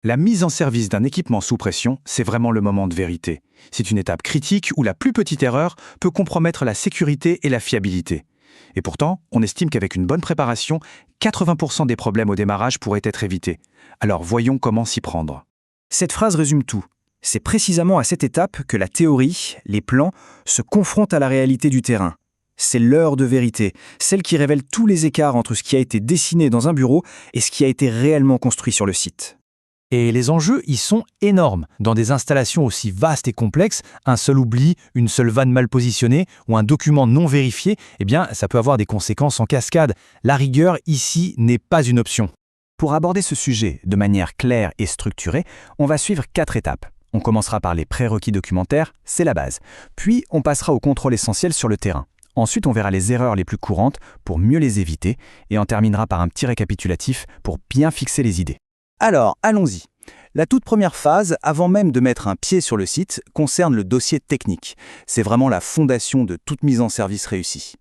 La mise en service d'un équipement sous pression, c'est vraiment le moment de vérité. C'est une étape critique où la plus petite erreur peut compromettre la sécurité et la fiabilité. Et pourtant, on estime qu'avec une bonne préparation, 80% des problèmes au démarrage pourraient être évités. Alors voyons comment s'y prendre. Cette phrase résume tout. C'est précisément à cette étape que la théorie, les plans, se confrontent à la réalité du terrain. C'est l'heure de vérité, celle qui révèle tous les écarts entre ce qui a été dessiné dans un bureau et ce qui a été réellement construit sur le site. Et les enjeux y sont énormes. Dans des installations aussi vastes et complexes, un seul oubli, une seule vanne mal positionnée ou un document non vérifié, ça peut avoir des conséquences en cascade. La rigueur ici n'est pas une option. Pour aborder ce sujet de manière claire et structurée, on va suivre 4 étapes. On commencera par les prérequis documentaires, c'est la base. Puis on passera au contrôle essentiel sur le terrain. Ensuite, on verra les erreurs les plus courantes pour mieux les éviter et on terminera par un petit récapitulatif pour bien fixer les idées. Alors, allons-y. La toute première phase, avant même de mettre un pied sur le site, concerne le dossier technique. C'est vraiment la fondation de toute mise en service réussie.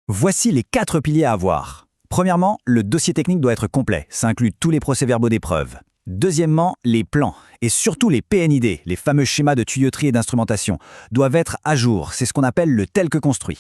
Voici les 4 piliers à avoir. Premièrement, le dossier technique doit être complet. Ça inclut tous les procès-verbaux d'épreuve. Deuxièmement, les plans, et surtout les PNID, les fameux schémas de tuyauterie et d'instrumentation, doivent être à jour. C'est ce qu'on appelle le tel que construit.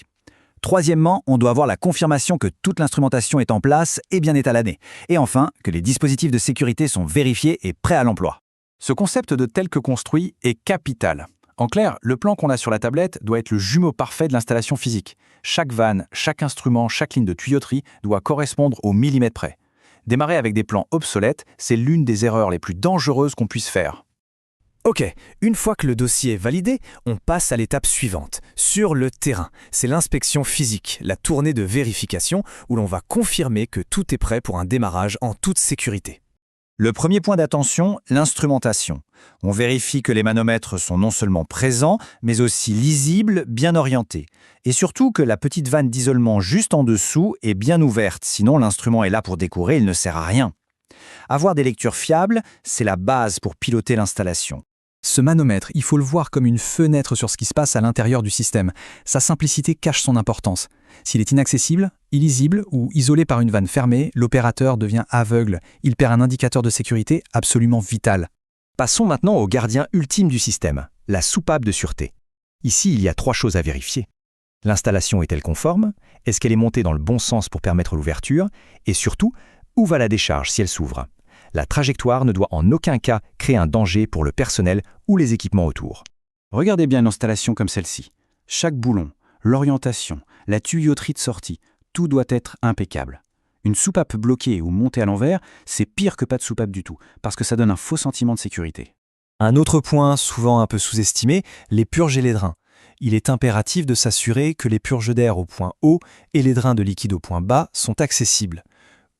Troisièmement, on doit avoir la confirmation que toute l'instrumentation est en place et bien étalonnée. Et enfin, que les dispositifs de sécurité sont vérifiés et prêts à l'emploi. Ce concept de tel que construit est capital. En clair, le plan qu'on a sur la tablette doit être le jumeau parfait de l'installation physique. Chaque vanne, chaque instrument, chaque ligne de tuyauterie doit correspondre au millimètre près. Démarrer avec des plans obsolètes, c'est l'une des erreurs les plus dangereuses qu'on puisse faire. Ok, une fois que le dossier est validé, on passe à l'étape suivante, sur le terrain. C'est l'inspection physique, la tournée de vérification où l'on va confirmer que tout est prêt pour un démarrage en toute sécurité. Le premier point d'attention, l'instrumentation. On vérifie que les manomètres sont non seulement présents, mais aussi lisibles, bien orientés. Et surtout que la petite vanne d'isolement juste en dessous est bien ouverte, sinon l'instrument est là pour décorer, il ne sert à rien. Avoir des lectures fiables, c'est la base pour piloter l'installation. Ce manomètre, il faut le voir comme une fenêtre sur ce qui se passe à l'intérieur du système. Sa simplicité cache son importance. S'il est inaccessible, illisible ou isolé par une vanne fermée, l'opérateur devient aveugle. Il perd un indicateur de sécurité absolument vital. Passons maintenant au gardien ultime du système, la soupape de sûreté. Ici, il y a 3 choses à vérifier. L'installation est-elle conforme? Est-ce qu'elle est montée dans le bon sens pour permettre l'ouverture? Et surtout, où va la décharge si elle s'ouvre? La trajectoire ne doit en aucun cas créer un danger pour le personnel ou les équipements autour. Regardez bien une installation comme celle-ci. Chaque boulon, l'orientation, la tuyauterie de sortie, tout doit être impeccable. Une soupape bloquée ou montée à l'envers, c'est pire que pas de soupape du tout, parce que ça donne un faux sentiment de sécurité. Un autre point, souvent un peu sous-estimé, les purges et les drains. Il est impératif de s'assurer que les purges d'air au point haut et les drains de liquide au point bas sont accessibles.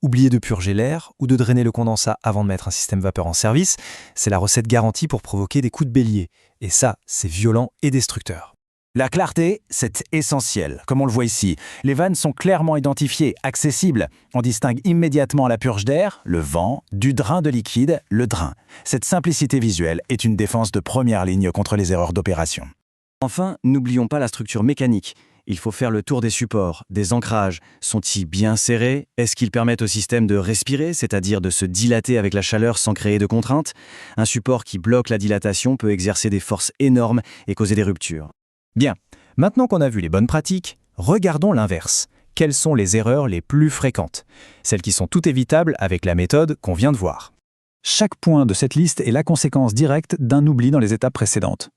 Oublier de purger l'air ou de drainer le condensat avant de mettre un système vapeur en service, c'est la recette garantie pour provoquer des coups de bélier. Et ça, c'est violent et destructeur. La clarté, c'est essentiel. Comme on le voit ici, les vannes sont clairement identifiées, accessibles. On distingue immédiatement la purge d'air, le vent, du drain de liquide, le drain. Cette simplicité visuelle est une défense de première ligne contre les erreurs d'opération. Enfin, n'oublions pas la structure mécanique. Il faut faire le tour des supports, des ancrages. Sont-ils bien serrés? Est-ce qu'ils permettent au système de respirer, c'est-à-dire de se dilater avec la chaleur sans créer de contraintes? Un support qui bloque la dilatation peut exercer des forces énormes et causer des ruptures. Bien, maintenant qu'on a vu les bonnes pratiques, regardons l'inverse. Quelles sont les erreurs les plus fréquentes? Celles qui sont toutes évitables avec la méthode qu'on vient de voir. Chaque point de cette liste est la conséquence directe d'un oubli dans les étapes précédentes.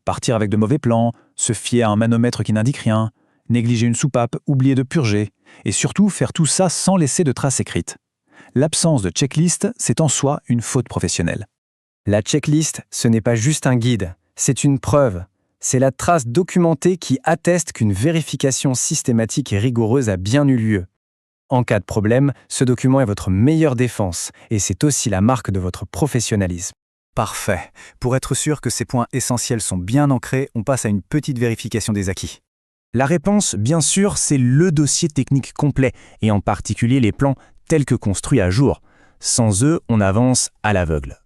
Partir avec de mauvais plans, se fier à un manomètre qui n'indique rien, négliger une soupape, oublier de purger, et surtout faire tout ça sans laisser de traces écrites. L'absence de checklist, c'est en soi une faute professionnelle. La checklist, ce n'est pas juste un guide, c'est une preuve. C'est la trace documentée qui atteste qu'une vérification systématique et rigoureuse a bien eu lieu. En cas de problème, ce document est votre meilleure défense, et c'est aussi la marque de votre professionnalisme. Parfait. Pour être sûr que ces points essentiels sont bien ancrés, on passe à une petite vérification des acquis. La réponse, bien sûr, c'est le dossier technique complet, et en particulier les plans tels que construits à jour. Sans eux, on avance à l'aveugle.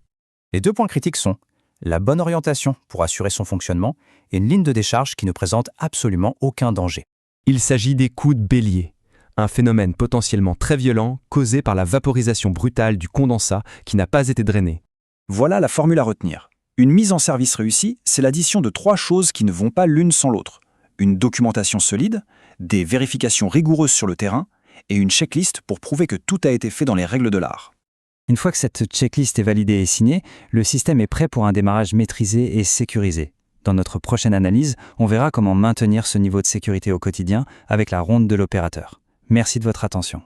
Les 2 points critiques sont la bonne orientation pour assurer son fonctionnement et une ligne de décharge qui ne présente absolument aucun danger. Il s'agit des coups de bélier, un phénomène potentiellement très violent causé par la vaporisation brutale du condensat qui n'a pas été drainé. Voilà la formule à retenir. Une mise en service réussie, c'est l'addition de 3 choses qui ne vont pas l'une sans l'autre. Une documentation solide, des vérifications rigoureuses sur le terrain et une checklist pour prouver que tout a été fait dans les règles de l'art. Une fois que cette checklist est validée et signée, le système est prêt pour un démarrage maîtrisé et sécurisé. Dans notre prochaine analyse, on verra comment maintenir ce niveau de sécurité au quotidien avec la ronde de l'opérateur. Merci de votre attention.